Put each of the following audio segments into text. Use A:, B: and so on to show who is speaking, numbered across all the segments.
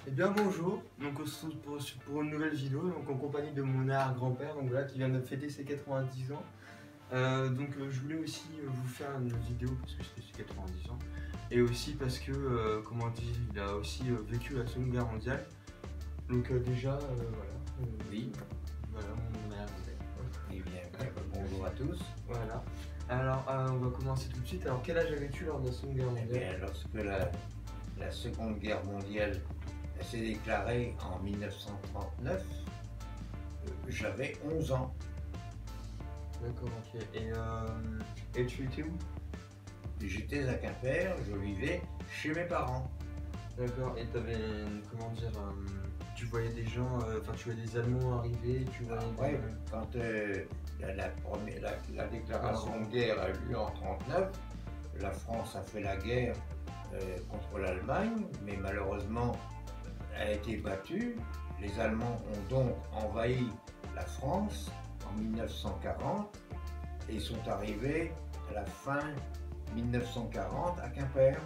A: Eh bien bonjour, donc on se retrouve pour une nouvelle vidéo, donc en compagnie de mon arrière-grand-père, donc voilà, qui vient de fêter ses 90 ans. Je voulais aussi vous faire une vidéo parce que c'était ses 90 ans, et aussi parce que, comment dire, il a aussi vécu la Seconde Guerre mondiale. Donc voilà,
B: Oui,
A: voilà mon arrière-grand-père.
B: eh bien, bonjour à tous.
A: Voilà. Alors on va commencer tout de suite. Alors quel âge avais-tu lors de la Seconde Guerre
B: Eh
A: mondiale?
B: bien, lorsque la Seconde Guerre mondiale s'est déclarée en 1939, j'avais 11 ans.
A: D'accord, ok. Et tu étais où?
B: J'étais à Quimper, je vivais chez mes parents.
A: D'accord, et t'avais, comment dire, tu voyais des gens, enfin tu voyais des Allemands arriver, tu voyais
B: Après, quand la déclaration de guerre a eu lieu en 1939, la France a fait la guerre contre l'Allemagne, mais malheureusement, elle a été battue. Les Allemands ont donc envahi la France en 1940 et ils sont arrivés à la fin 1940 à Quimper.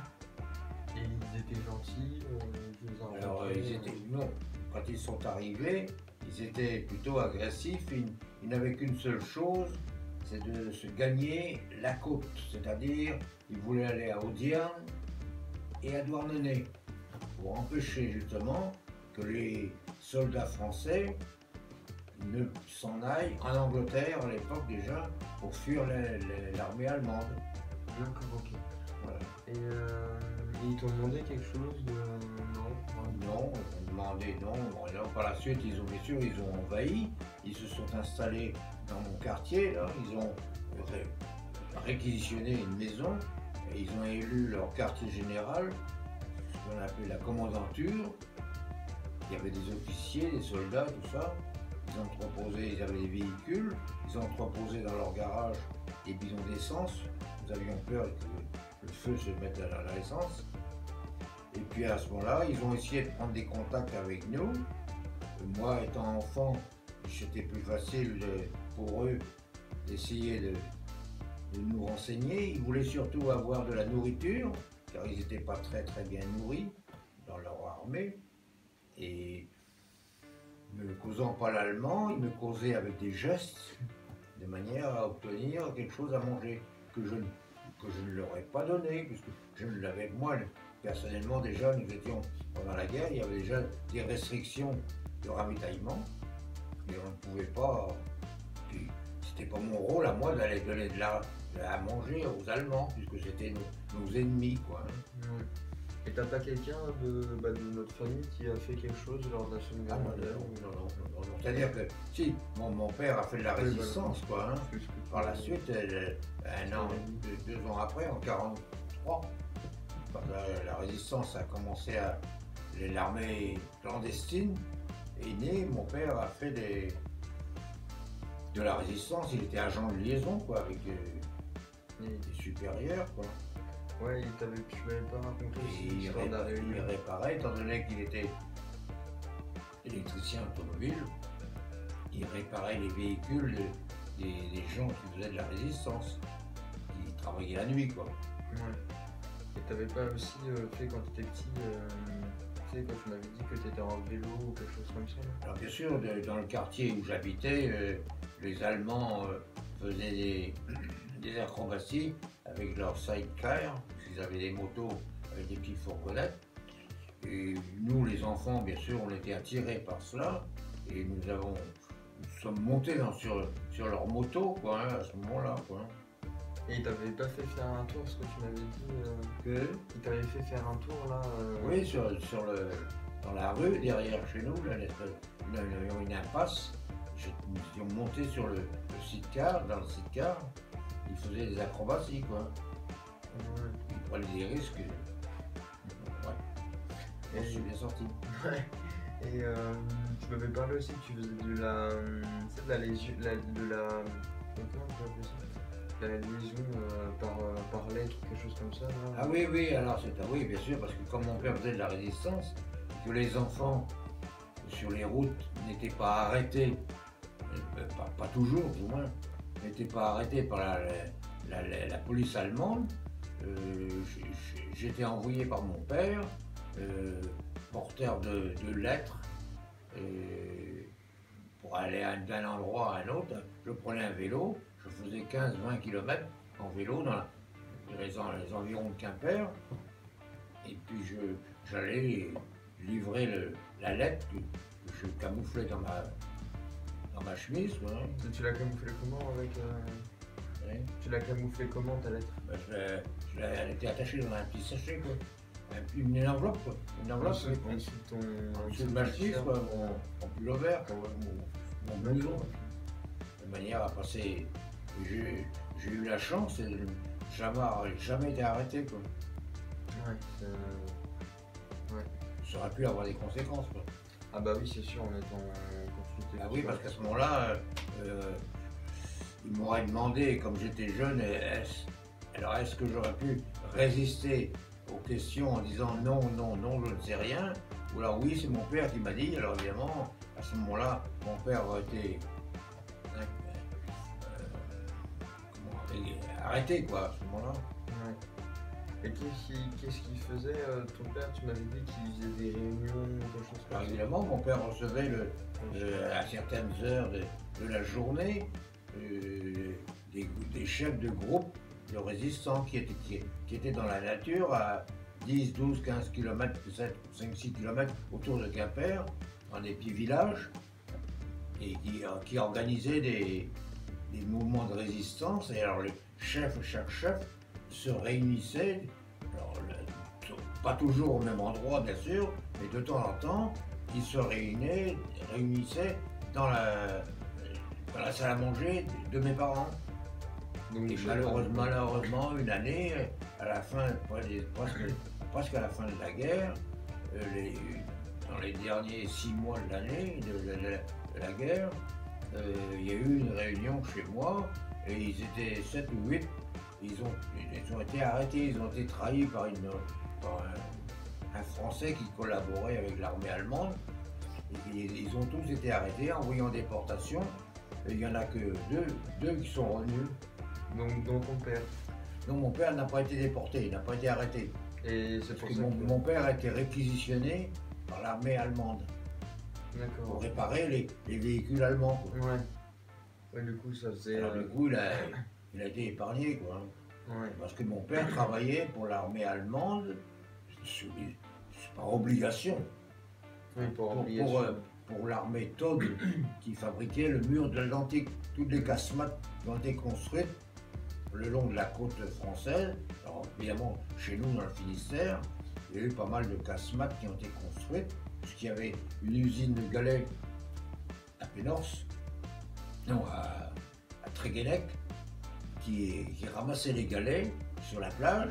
A: et ils étaient gentils, je vous en
B: Alors,
A: rencontrais,
B: non, quand ils sont arrivés, ils étaient plutôt agressifs. Ils n'avaient qu'une seule chose, c'est de se gagner la côte. C'est-à-dire, ils voulaient aller à Audierne et à Douarnenez pour empêcher justement que les soldats français ne s'en aillent en Angleterre à l'époque déjà pour fuir l'armée allemande.
A: D'accord, ok.
B: Voilà.
A: Et ils t'ont demandé quelque chose de... Non?
B: Non, ils ont demandé non. Alors, par la suite, bien sûr, ils ont envahi. Ils se sont installés dans mon quartier. Là. Ils ont réquisitionné une maison et ils ont élu leur quartier général, ce qu'on appelait la commandanture. Il y avait des officiers, des soldats, tout ça. Ils entreposaient, ils avaient des véhicules. Ils entreposaient dans leur garage des bidons d'essence. Nous avions peur que le feu se mette à l'essence. Et puis à ce moment-là, ils ont essayé de prendre des contacts avec nous. Moi, étant enfant, c'était plus facile pour eux d'essayer de nous renseigner. Ils voulaient surtout avoir de la nourriture, car ils n'étaient pas très bien nourris dans leur armée. Et ne causant pas l'allemand, ils me causaient avec des gestes, de manière à obtenir quelque chose à manger que je ne leur ai pas donné, puisque je ne l'avais moi. Personnellement, déjà, nous étions pendant la guerre, il y avait déjà des restrictions de ravitaillement et on ne pouvait pas. C'était pas mon rôle à moi d'aller donner à manger aux Allemands, puisque c'était nos ennemis, quoi.
A: Ouais. Et t'as pas quelqu'un de notre famille qui a fait quelque chose lors de la Seconde Guerre mondiale?
B: Non. C'est-à-dire que si, mon père a fait de la résistance, quoi. Hein. Par la suite, un an, 2 ans après, en 1943, quand la résistance a commencé l'armée clandestine est née, mon père a fait de la résistance, il était agent de liaison, quoi, avec des supérieurs, quoi.
A: Ouais, tu m'avais pas raconté
B: Et
A: l'histoire de la
B: il
A: Réunion.
B: réparait, étant donné qu'il était électricien automobile, il réparait les véhicules des gens qui faisaient de la résistance, qui travaillaient la nuit, quoi.
A: Ouais. Et t'avais pas aussi fait quand t'étais petit, tu sais, quand tu m'avais dit que t'étais en vélo ou quelque chose comme ça? Là.
B: Alors bien sûr, dans le quartier où j'habitais, les Allemands faisaient des acrobaties avec leur sidecar, ils avaient des motos avec des petites fourgonnettes. Et nous, les enfants, bien sûr, on était attirés par cela. Et nous sommes montés sur leur moto, quoi, hein, à ce moment-là, quoi.
A: Et il t'avait pas fait faire un tour, ce que tu m'avais dit
B: Que
A: il t'avait fait faire un tour là
B: Oui, dans la rue, derrière chez nous, là, nous avions une impasse. Nous étions montés sur le sidecar, dans le sidecar. Ils faisaient des acrobaties, quoi.
A: Ouais.
B: Ils prenaient des risques. Ouais. Et je suis bien sorti.
A: Ouais. Et tu m'avais parlé aussi que tu faisais de la. Tu sais, de la légion. Comment on peut appeler ça? De la liaison par lettre, quelque chose comme ça. Là.
B: Ah oui, alors oui, bien sûr, parce que comme mon père faisait de la résistance, que les enfants sur les routes n'étaient pas arrêtés, pas toujours du moins, n'étaient pas arrêtés par la police allemande, j'étais envoyé par mon père porteur de lettres. Pour aller d'un endroit à un autre, je prenais un vélo, je faisais 15-20 km en vélo dans les environs de Quimper, et puis j'allais livrer la lettre que je camouflais dans ma chemise. Quoi.
A: Tu l'as camouflé comment avec
B: Ouais.
A: Tu l'as camouflé comment ta lettre?
B: Ben, elle était attachée dans un petit sachet, quoi. Une enveloppe, quoi. Une enveloppe.
A: En dessous de ton.
B: En dessous de ma chemise, quoi. Mon pull-over, quoi. Mon blouson. De manière à passer. J'ai eu la chance et jamais été arrêté, quoi.
A: Ouais,
B: Ça aurait pu avoir des conséquences, quoi.
A: Ah bah oui, c'est sûr, en étant consulté.
B: Ah oui, parce qu'à ce moment-là, ils m'auraient demandé, comme j'étais jeune, est-ce que j'aurais pu résister aux questions en disant non, non, non, je ne sais rien, ou alors oui, c'est mon père qui m'a dit. Alors évidemment, à ce moment-là, mon père aurait été arrêté, quoi, à ce moment-là.
A: Ouais. Et qu'est-ce qu'il faisait, ton père? Tu m'avais dit qu'il faisait des réunions, des choses comme
B: Alors
A: ça.
B: évidemment, mon père recevait à certaines heures de la journée des chefs de groupe de résistants qui étaient dans la nature à 10, 12, 15 km, 7, 5, 6 km autour de Quimper, dans des petits villages, et qui organisaient des mouvements de résistance. Et alors chaque chef se réunissait, alors, pas toujours au même endroit bien sûr, mais de temps en temps, ils se réunissaient dans la salle à manger de mes parents.
A: Donc,
B: Et malheureusement, une année, à la fin, presque à la fin de la guerre, dans les derniers 6 mois de l'année de la guerre, il y a eu une réunion chez moi, et ils étaient 7 ou 8, ils ont été arrêtés, ils ont été trahis par un Français qui collaborait avec l'armée allemande. Et ils ont tous été arrêtés, envoyés en déportation. Et il n'y en a que deux qui sont revenus.
A: Donc, dans ton père.
B: Non, mon père n'a pas été déporté, il n'a pas été arrêté.
A: Et c'est pour
B: Parce
A: ça
B: que
A: que...
B: mon père a été réquisitionné par l'armée allemande pour
A: D'accord.
B: réparer les véhicules allemands, quoi.
A: Ouais. Ouais, du coup, ça faisait...
B: Alors, du coup, il a été épargné, quoi.
A: Ouais.
B: Parce que mon père travaillait pour l'armée allemande, c'est par obligation,
A: Oui,
B: pour l'armée Todt qui fabriquait le mur de l'Atlantique. Toutes les casemates qui ont été construites le long de la côte française. Alors évidemment, chez nous, dans le Finistère, il y a eu pas mal de casemates qui ont été construites, puisqu'il y avait une usine de galets à Pénors, non, à Tréguennec, qui ramassait les galets sur la plage,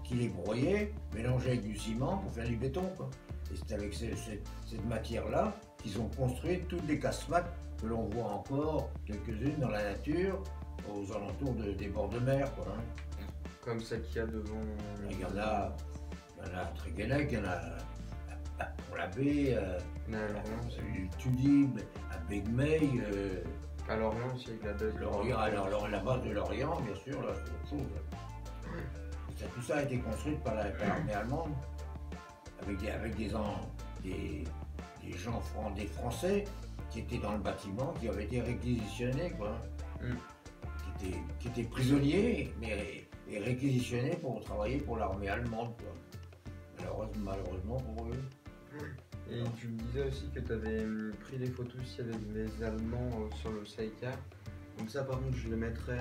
B: qui les broyait, mélangeait avec du ciment pour faire du béton, quoi. Et c'est avec cette matière-là qu'ils ont construit toutes les casemates que l'on voit encore, quelques-unes dans la nature, aux alentours des bords de mer, quoi, hein.
A: Comme celle qu'il y a devant...
B: Il y en a à Tréguennec, il y en a à Pont-l'Abbé, à Tudibe, à Begmey,
A: à Lorient aussi, avec la base de
B: Lorient, alors la base de Lorient, bien sûr, là, c'est autre chose. Tout ça a été construit par l'armée allemande, avec des Français qui étaient dans le bâtiment, qui avaient été réquisitionnés, quoi. Qui étaient prisonniers, mais et réquisitionnés pour travailler pour l'armée allemande, quoi. Malheureusement pour eux.
A: Et tu me disais aussi que tu avais pris des photos aussi avec les Allemands sur le sidecar. Donc ça, par contre, je le mettrai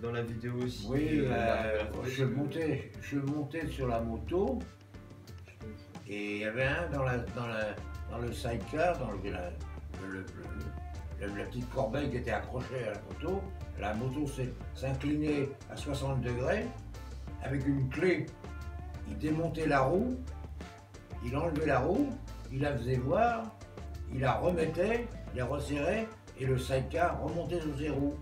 A: dans la vidéo aussi.
B: Oui, je montais sur la moto, et il y avait un dans le sidecar, dans la petite corbeille qui était accrochée à la moto. La moto s'inclinait à 60 degrés, avec une clé. Il démontait la roue, il enlevait la roue, il la faisait voir, il la remettait, il la resserrait, et le sidecar remontait sur ses roues.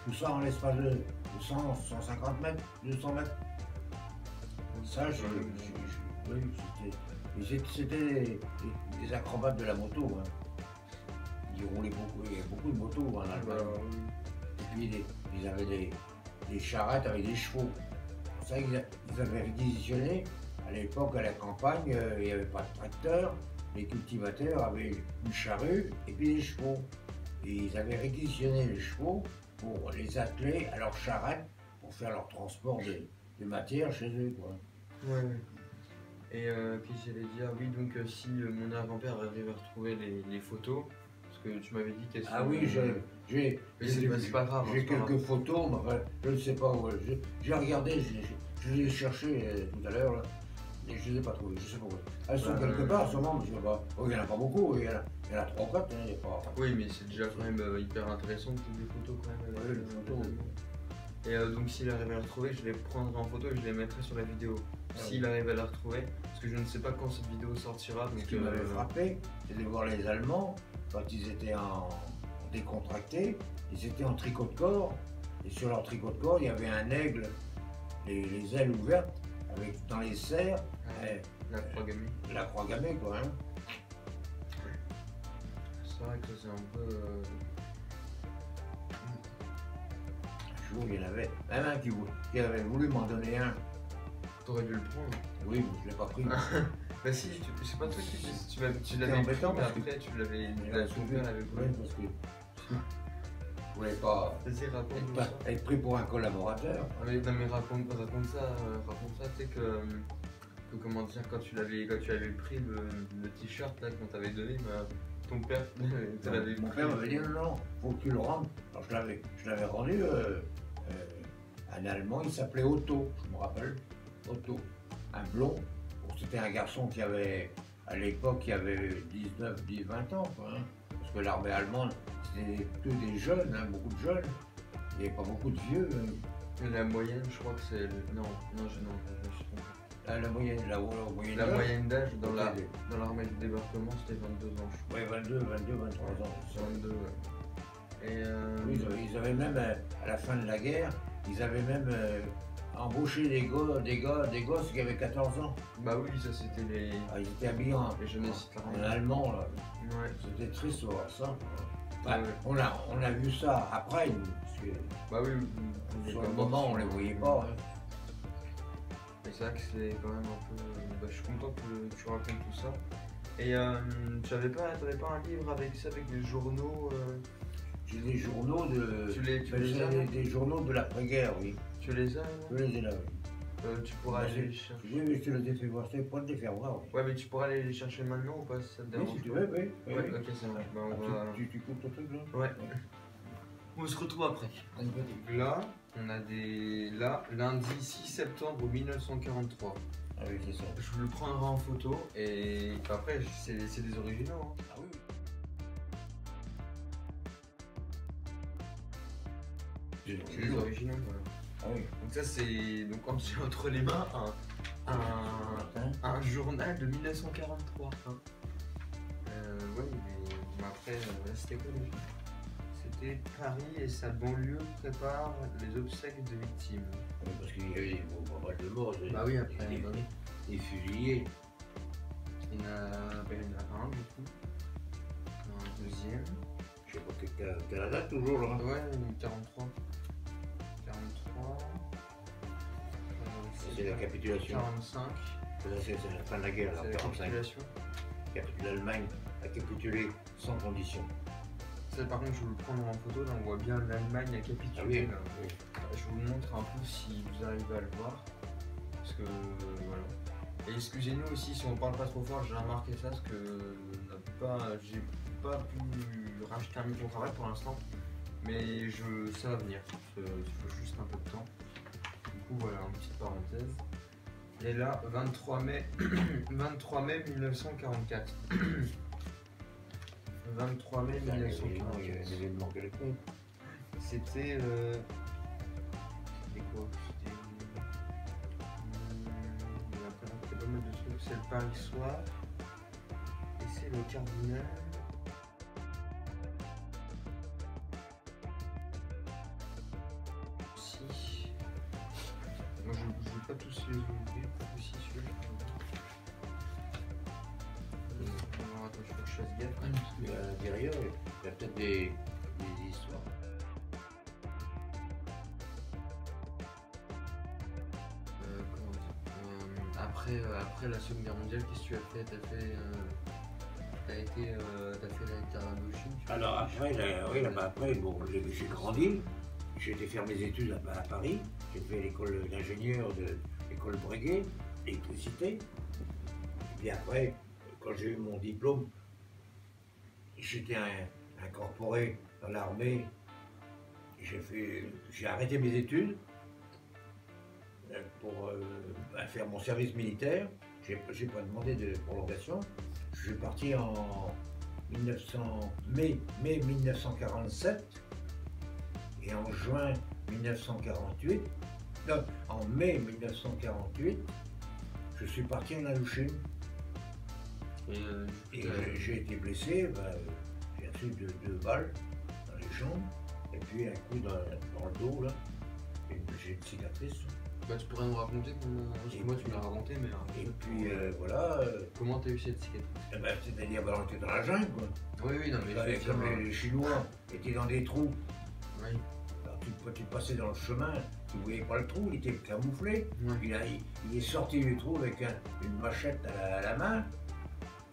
B: Tout ça en l'espace de 100, 150 mètres, 200 mètres. Ça, c'était des acrobates de la moto, hein. Ils roulaient beaucoup, il y avait beaucoup de motos en Allemagne. Et puis ils avaient des charrettes avec des chevaux. Ça, ils avaient réquisitionné à l'époque, à la campagne, il n'y avait pas de tracteur. Les cultivateurs avaient une charrue et puis des chevaux. Et ils avaient réquisitionné les chevaux pour les atteler à leur charrette pour faire leur transport de matière chez eux, quoi.
A: Ouais, ouais. Et qu'est-ce que j'allais dire? Oui, donc si mon arrière-grand-père arrive à retrouver les photos, parce que tu m'avais dit qu'elles sont...
B: Ah oui, j'ai
A: Mais c'est pas grave.
B: j'ai
A: c'est pas
B: quelques
A: grave.
B: photos, mais enfin, je ne sais pas où. J'ai regardé, je les ai cherchées tout à l'heure, là, et je ne les ai pas trouvées, je sais pas où. Elles sont quelque part, sûrement, parce que il n'y en a pas beaucoup, il y en a 3 ou 4, il y a pas...
A: Oui, mais c'est déjà quand même hyper intéressant de trouver des photos quand même.
B: Ouais, les photos.
A: Et donc s'il arrive à la retrouver, je les prendrai en photo et je les mettrai sur la vidéo. S'il arrive à la retrouver, parce que je ne sais pas quand cette vidéo sortira. Donc,
B: Ce qui m'avait frappé, c'est de voir les Allemands, quand ils étaient en décontractés, ils étaient en tricot de corps, et sur leur tricot de corps, il y avait un aigle, les ailes ouvertes, avec dans les serres,
A: la croix gammée.
B: la croix gammée, quoi. Hein.
A: C'est vrai que c'est un peu...
B: Un jour, il y en avait même un qui avait voulu m'en donner un.
A: T'aurais dû le prendre.
B: Oui, mais je ne l'ai pas pris.
A: Bah si, c'est pas toi qui tu l'avais pris,
B: embêtant
A: mais
B: parce que-
A: après tu l'avais sauvé, elle avait
B: Oui,
A: voulu.
B: parce que je ne voulais pas
A: Vas-y, raconte-nous ça.
B: être pris pour un collaborateur.
A: Ah, mais, non mais raconte ça, tu sais que comment dire, quand tu avais pris le t-shirt là qu'on t'avait donné, bah, ton père te l'avait
B: Mon
A: pris.
B: père m'avait dit non, faut que tu le rendes. Alors je l'avais rendu un Allemand, il s'appelait Otto, je me rappelle. Otto, un blond. Bon, c'était un garçon qui avait, à l'époque, qui avait 20 ans, quoi, hein. Parce que l'armée allemande, c'était que des jeunes, hein, beaucoup de jeunes. Il n'y avait pas beaucoup de vieux. Hein.
A: La moyenne, je crois que c'est... Non, je me suis trompé.
B: Ah, la moyenne
A: La
B: d'âge,
A: moyenne d'âge dans
B: c'était
A: l'armée du débarquement, c'était 22 ans, je crois.
B: ouais, 22, 23 ans.
A: 22, ouais. Et
B: Oui, ils avaient même, à la fin de la guerre, ils avaient même embauché des gosses qui avaient 14 ans.
A: bah oui, ça c'était les...
B: Ah, ils étaient habillés
A: Les jeunesses
B: en allemand, là.
A: Ouais.
B: C'était triste de voir ça. Bah,
A: Ouais.
B: on a vu ça après, nous, parce que
A: Bah oui,
B: sur le moment, on les voyait pas. Hein.
A: Et c'est vrai que c'est quand même un peu... Bah, je suis content que tu racontes tout ça. Et t'avais pas un livre avec ça, avec des journaux
B: J'ai des journaux de.
A: Tu les as, là
B: des journaux de l'après-guerre, oui.
A: Tu les as là
B: Je les ai là, oui.
A: Tu pourras
B: Bah,
A: aller les
B: Oui,
A: chercher.
B: mais je te les ai fait voir, je pas de les faire voir. Oui.
A: Ouais, mais tu pourras aller les chercher maintenant ou pas si ça te
B: Oui,
A: dérange
B: si tu
A: pas.
B: veux, oui. oui,
A: Ouais,
B: oui.
A: ok, ça marche. Bah, on
B: Ah,
A: va...
B: tu coupes ton truc là.
A: Ouais. On se retrouve après. Là, on a des... Là, lundi 6 septembre 1943.
B: Ah oui, c'est ça.
A: Je vous le prendrai en photo et après, c'est des originaux. Hein.
B: Ah oui.
A: C'est des originaux, voilà.
B: Ah oui.
A: Donc ça, c'est... Donc comme j'ai entre les mains un journal de 1943. Hein. Ouais, mais après, là, c'était quoi déjà? C'était Paris et sa banlieue préparent les obsèques de victimes.
B: Oui, parce qu'il y avait pas mal de morts.
A: Bah oui, après,
B: des fusillés.
A: il y en a un du coup, un deuxième.
B: Je sais pas, Canada toujours là.
A: Ouais, 43. 43.
B: C'est la capitulation.
A: 45.
B: Ça, c'est la fin de la guerre, là,
A: C'est la
B: 45.
A: capitulation.
B: L'Allemagne a capitulé sans condition.
A: Ça, par contre, je vais le prendre en photo. Là, on voit bien l'Allemagne a capitulé.
B: Ah oui.
A: Là. Je vous montre un peu si vous arrivez à le voir. Parce que voilà. Et excusez-nous aussi si on parle pas trop fort, j'ai remarqué ça parce que j'ai pas pu racheter un micro-travail pour l'instant. Mais ça va venir. Il faut juste un peu de temps. Du coup, voilà, une petite parenthèse. Et là, 23 mai, 1944. 23 mai
B: Il y a un
A: 1944.
B: événement quelconque.
A: C'était quoi? Il y a pas mal de trucs. C'est le Paris Soir. Et c'est le Cardinal. Si. Moi je ne vais pas tous les ouvrir. Aussi celui-là. Alors attends, je fasse gaffe.
B: Parce qu'à l'intérieur, il y a peut-être des histoires.
A: Comment dire, après après la Seconde Guerre mondiale, qu'est-ce que tu as fait? T'as fait la guerre d'Indochine?
B: Alors après, oui, là-bas après, bon, j'ai grandi. J'ai été faire mes études à Paris. J'ai fait l'école d'ingénieur de l'école Breguet, électricité. Et puis après, quand j'ai eu mon diplôme, j'étais incorporé dans l'armée. J'ai arrêté mes études pour faire mon service militaire. J'ai pas demandé de prolongation. Je suis parti en mai 1947 et en juin 1948, non, en mai 1948, je suis parti en Indochine. Et j'ai été blessé, j'ai reçu deux balles dans les jambes et puis un coup dans le dos là. J'ai une cicatrice.
A: Bah, tu pourrais nous raconter comment. Parce que moi tu me l'as raconté, mais.
B: Et puis voilà.
A: Comment t'as eu cette cicatrice?
B: C'est-à-dire on était dans la jungle quoi.
A: Oui, non mais.
B: Comme les Chinois étaient dans des trous.
A: Oui.
B: Alors tu passais dans le chemin, tu voyais pas le trou, il était camouflé.
A: Ouais.
B: Il est sorti du trou avec une machette à la main.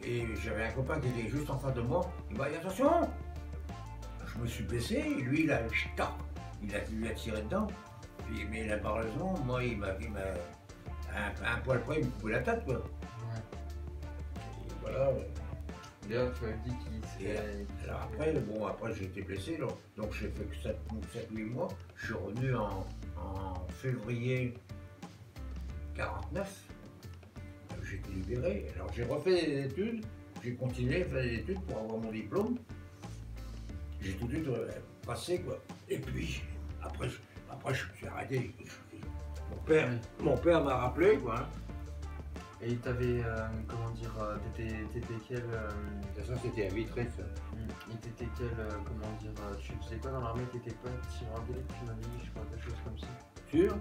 B: Et j'avais un copain qui était juste en face de moi. Il m'a dit attention. Je me suis baissé, et lui il a tiré dedans. Puis, mais là, malheureusement, moi il m'a un poil près, il me coupait la tête quoi.
A: Ouais.
B: Et voilà.
A: D'ailleurs, tu m'avais dit qu'il s'est.
B: Alors après j'ai été blessé, donc j'ai fait que 7-8 mois. Je suis revenu en février 49. J'ai été libéré. Alors j'ai refait des études, j'ai continué à faire des études pour avoir mon diplôme. J'ai tout de suite passé quoi. Et puis après je suis arrêté. Mon père m'a rappelé quoi. Hein.
A: Et t'avais, comment dire, t'étais quel.
B: Ça c'était à Vitré ça.
A: Et t'étais quel, comment dire, tu faisais quoi dans l'armée? T'étais pas tireur d'élite, tu m'avais dit, je crois, quelque chose comme ça.
B: Sûr?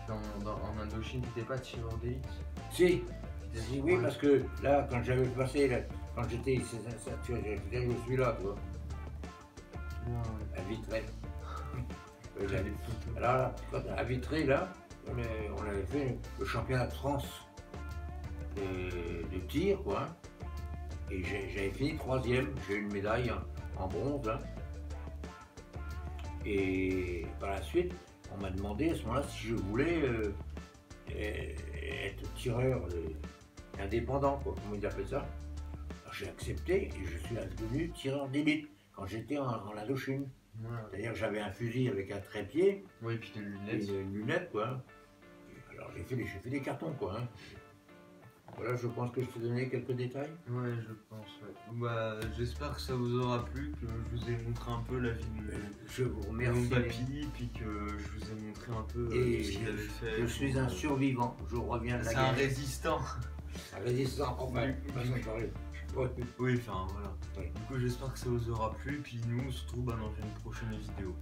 A: En Indochine, t'étais pas tireur d'élite?
B: Si, oui, parce que là, quand j'avais passé, là, quand j'étais, je suis là, toi. À Vitré. Alors, à Vitré, là, on avait fait le championnat de France de tir, quoi. Et j'avais fini 3e, j'ai eu une médaille en bronze, là. Et par la suite, on m'a demandé à ce moment-là si je voulais être tireur indépendant, quoi, comment ils appellent ça. J'ai accepté et je suis devenu tireur d'élite quand j'étais en Indochine.
A: Ouais.
B: C'est-à-dire que j'avais un fusil avec un trépied.
A: Oui, et puis des lunettes.
B: Une lunette, quoi. Et alors j'ai fait des cartons, quoi. Hein. Voilà, je pense que je t'ai donné quelques détails.
A: Ouais, je pense, ouais. Bah, j'espère que ça vous aura plu, que je vous ai montré un peu la vie
B: Je vous
A: de
B: remercie.
A: mon papy, puis que je vous ai montré un peu
B: Et
A: ce qu'il avait fait.
B: je suis un survivant, je reviens de la
A: C'est
B: guerre.
A: un résistant.
B: Un résistant, enfin, façon de parler. Ouais.
A: Oui, enfin voilà.
B: Oui.
A: Du coup, j'espère que ça vous aura plu, puis nous on se retrouve dans une prochaine vidéo.